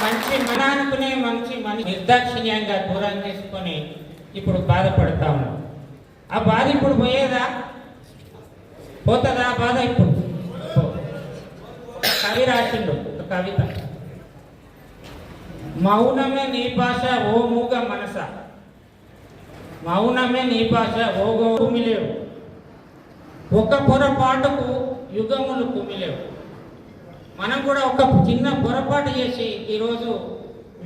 మంచి మన అనుకునే మంచి నిర్దాక్షిణ్యంగా దూరం చేసుకొని ఇప్పుడు బాధపడతా ఉన్నాం. ఆ బాధ ఇప్పుడు పోయేదా? పోతుందా బాధ? ఇప్పుడు కవి రాసిండు కవిత, మౌనమే నీ భాష ఓ మూగ మనస, మౌనమే నీ భాష ఓ కుమిలేవు, ఒక పొరపాటుకు యుగములు కుమిలేవు. మనం కూడా ఒక చిన్న పొరపాటు చేసి ఈరోజు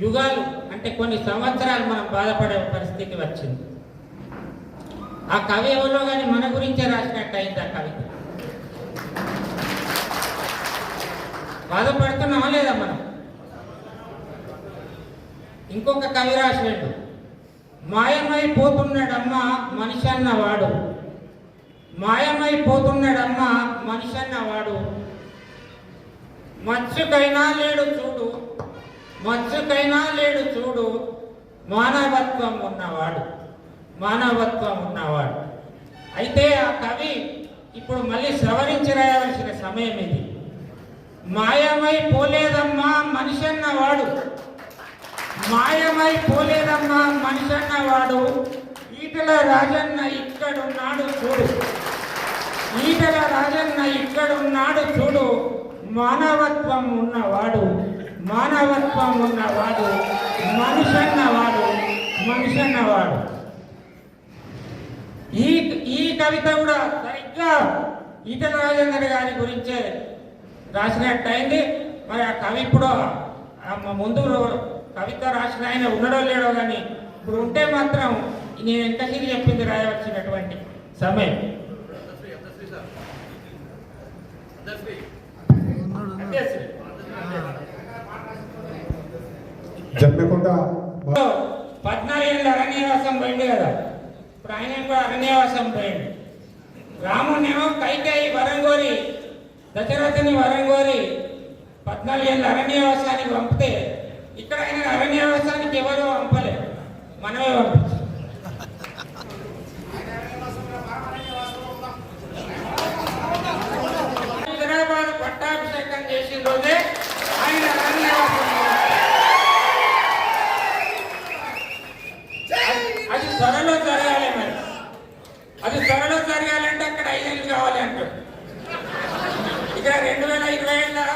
యుగాలు అంటే కొన్ని సంవత్సరాలు మనం బాధపడే పరిస్థితి వచ్చింది. ఆ కవి ఎవరో కానీ మన గురించే రాసినట్టు అయింది ఆ కవిత. బాధపడుతున్నామా లేదా మనం? ఇంకొక కవి రాసినట్టు, మాయమైపోతున్నాడమ్మా మనిషి అన్నవాడు, మాయమైపోతున్నాడమ్మా మనిషి అన్నవాడు, మత్స్యకైనా లేడు చూడు, మత్స్యకైనా లేడు చూడు, మానవత్వం ఉన్నవాడు, మానవత్వం ఉన్నవాడు. అయితే ఆ కవి ఇప్పుడు మళ్ళీ సవరించి రాయవలసిన సమయం ఇది. మాయమైపోలేదమ్మా మనిషి అన్నవాడు, మాయమైపోలేదమ్మా మనిషి అన్నవాడు, ఈటల రాజన్న ఇక్కడున్నాడు చూడు, ఈటల రాజన్న ఇక్కడున్నాడు చూడు, మానవత్వం ఉన్నవాడు, మానవత్వం ఉన్నవాడు, మనిషి అన్నవాడు, మనిషి అన్నవాడు. ఈ కవిత కూడా సరిగ్గా ఈటల రాజేందర్ గారి గురించే రాసినట్టయింది. మరి ఆ కవి ఇప్పుడు ముందు కవిత రాసిన ఆయన ఉన్నాడో లేడో కానీ ఇప్పుడు ఉంటే మాత్రం నేను ఎంతసేపు చెప్పింది రాయవలసినటువంటి సమయం. జన్మకొండ 14 ఏళ్ళ అరణ్యవాసం పోయింది కదా, ఇప్పుడు ఆయన కూడా అరణ్యవాసం పోయింది. రామునేమో కైకేయి వరంగోరి, దశరథుని వరంగోరి 14 ఏళ్ళ అరణ్యవాసానికి పంపితే ఇక్కడ ఆయన అరణ్యవాసానికి ఎవరో పంపలే, మనమే పంపించాం. హైదరాబాద్ పట్టాభిషేకం చేసిన రోజే ఆయన అరణ్యవాసం. అది త్వరలో జరగాలి, మరి అది త్వరలో జరగాలంటే అక్కడ 5 ఏళ్ళు కావాలి అంటాడు. ఇక్కడ 2020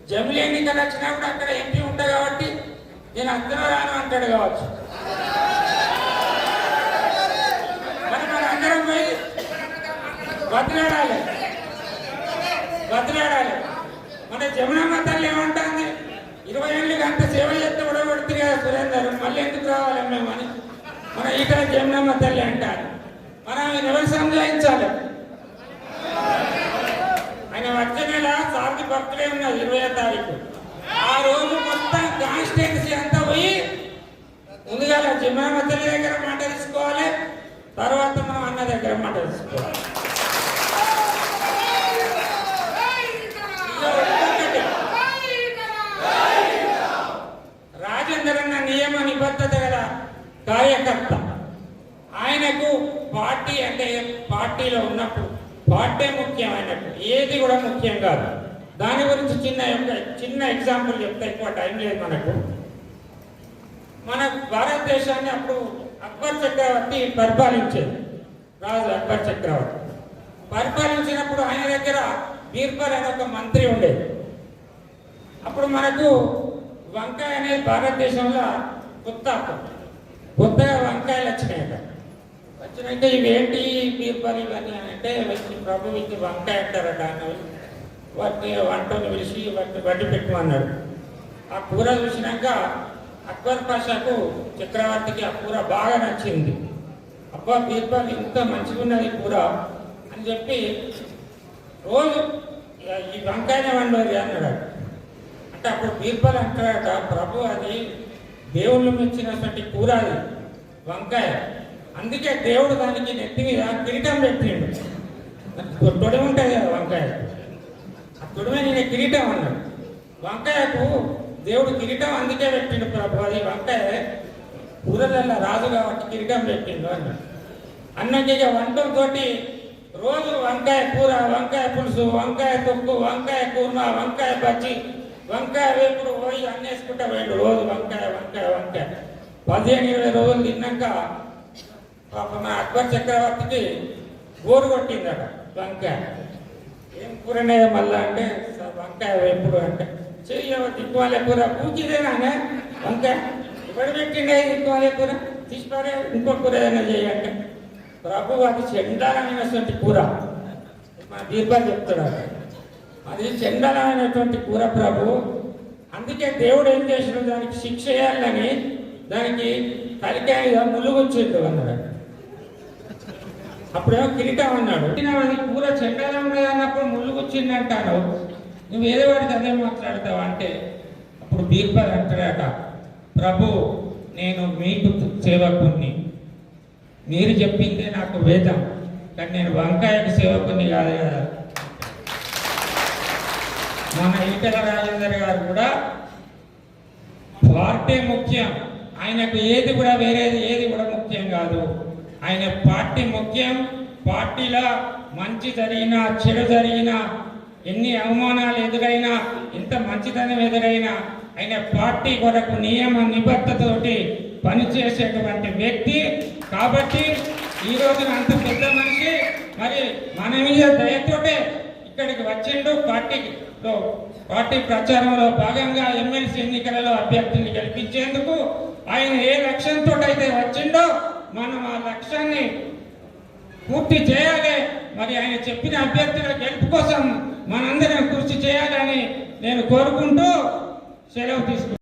జమిలీ ఎన్నికలు వచ్చినప్పుడు అక్కడ ఎంపీ ఉంటా కాబట్టి నేను అందరూ రాను అంటాడు కావచ్చు. మరి మన అందరం పోయి బతిలాడాలి, బతిలాడాలి. మన జమునమ్మ తల్లి ఏమంటుంది, 20 ఏళ్ళకి అంత సేవ చేస్తే కూడా పడుతుంది కదా సురేందర్, మళ్ళీ ఎందుకు రావాలి మేము అని మన ఇక్కడ జమునమ్మ తల్లి అంటారు. మనం ఎవరు సంజాయించాలి? ఆయన వచ్చే నెల సార్కి బర్త్డే ఉన్నది 20వ తారీఖు. ఆ రోజు మొత్తం కాన్స్టిట్యున్సీ అంతా పోయి ముందుగా జమునమ్మ తల్లి దగ్గర మాట తీసుకోవాలి, తర్వాత మనం అన్న దగ్గర మాట తీసుకోవాలి. రాజేందర్ అన్న నియమ నిబద్ధత కదా కార్యకర్త. ఆయనకు పార్టీ అంటే పార్టీలో ఉన్నప్పుడు పార్టీ ముఖ్యమైనట్టు, ఏది కూడా ముఖ్యం కాదు. దాని గురించి చిన్న ఎగ్జాంపుల్ చెప్తే ఎక్కువ టైం లేదు మనకు. మన భారతదేశాన్ని అప్పుడు అక్బర్ చక్రవర్తి పరిపాలించేది, రాజు అక్బర్ చక్రవర్తి పరిపాలించినప్పుడు ఆయన దగ్గర బీర్బల్ అనే ఒక మంత్రి ఉండేది. అప్పుడు మనకు వంకాయ అనేది భారతదేశంలో కొత్తగా వంకాయలు వచ్చినాయి. వచ్చినాక ఇవేంటి బీర్బల్ ఇవన్నీ అంటే ప్రభు ఇది వంకాయ అంటారట అన్నవి. వాటిని వంటని పిలిచి వాటిని వడ్డీ పెట్టమన్నాడు. ఆ కూర చూసినాక అక్బర్ పాషాకు చక్రవర్తికి ఆ కూర బాగా నచ్చింది. అబ్బా బీర్బల్ ఇంత మంచిగా ఉన్నది కూర అని చెప్పి రోజు ఈ వంకాయనే వండేది అన్నాడు. అంటే అప్పుడు బీర్బల్ అంటాడట, ప్రభు అది దేవుళ్ళు మెచ్చినటువంటి కూర అది వంకాయ, అందుకే దేవుడు దానికి నెత్తి మీద కిరీటం పెట్టిండు. తొడిమి ఉంటుంది కదా వంకాయ, ఆ తొడిమే నేను కిరీటం అన్నాడు. వంకాయకు దేవుడు కిరీటం అందుకే పెట్టిండు ప్రభు, అది వంకాయ కూరలల్లో రాజు కాబట్టి కిరీటం పెట్టిండు అన్నాడు. అన్నకి వంటంతో రోజు వంకాయ కూర, వంకాయ పులుసు, వంకాయ తొక్కు, వంకాయ కూర్మ, వంకాయ బజ్జి వంకాయ వేపుడు పోయి అన్నేసుకుంటా పోయాడు. రోజు వంకాయ వంకాయ వంకాయ 15-20 రోజులు తిన్నాక పాప మా అక్బర్ చక్రవర్తికి బోరు కొట్టిందట వంకాయ. ఏం కూరనే మళ్ళా అంటే వంకాయ వేపుడు అంటే చెయ్యవ దిక్కుమాలే కూర పూచిదేనానే వంకాయ ఇప్పుడు పెట్టిండే దిక్కుమాలే కూర తీసుకురే ఇంకో కూర ఏదైనా చేయంటే ప్రభు అది చండాలమైనటువంటి కూర. మా బీర్బల్ చెప్తాడు అది చండాలమైనటువంటి కూర ప్రభు. అందుకే దేవుడు ఏం చేసిన దానికి శిక్ష చేయాలని దానికి తలికాయ ములుగుచ్చిండు అన్నాడు. అప్పుడేమో కిరీటం అన్నాడు. అది కూర చండాలం ఉన్నది అన్నప్పుడు ములుగుచ్చింది అంటాను. నువ్వు ఏదో వాడికి అదే మాట్లాడతావు అంటే అప్పుడు బీర్బల్ అంటాడట, ప్రభు నేను మీకు సేవకుణ్ణి, మీరు చెప్పిందే నాకు వేదం, కానీ నేను వంకాయకు సేవకుని కాదు కదా. మన ఈటెల రాజేందర్ గారు కూడా పార్టీ ముఖ్యం, ఆయనకు ఏది కూడా వేరేది ఏది కూడా ముఖ్యం కాదు. ఆయన పార్టీ ముఖ్యం. పార్టీలో మంచి జరిగినా చెడు జరిగినా ఎన్ని అవమానాలు ఎదురైనా ఎంత మంచితనం ఎదురైనా ఆయన పార్టీ కొరకు నియమ నిబద్ధతతోటి పనిచేసేటువంటి వ్యక్తి. కాబట్టి ఈ రోజున అంత పెద్ద మనిషి మరి మన మీద దయతోటే ఇక్కడికి వచ్చిండు. పార్టీ ప్రచారంలో భాగంగా ఎమ్మెల్సీ ఎన్నికలలో అభ్యర్థిని గెలిపించేందుకు ఆయన ఏ లక్ష్యంతో అయితే వచ్చిండో మనం ఆ లక్ష్యాన్ని పూర్తి చేయాలి. మరి ఆయన చెప్పిన అభ్యర్థుల గెలుపు కోసం మనందరం కృషి చేయాలని నేను కోరుకుంటూ సెలవు తీసుకుంటాను.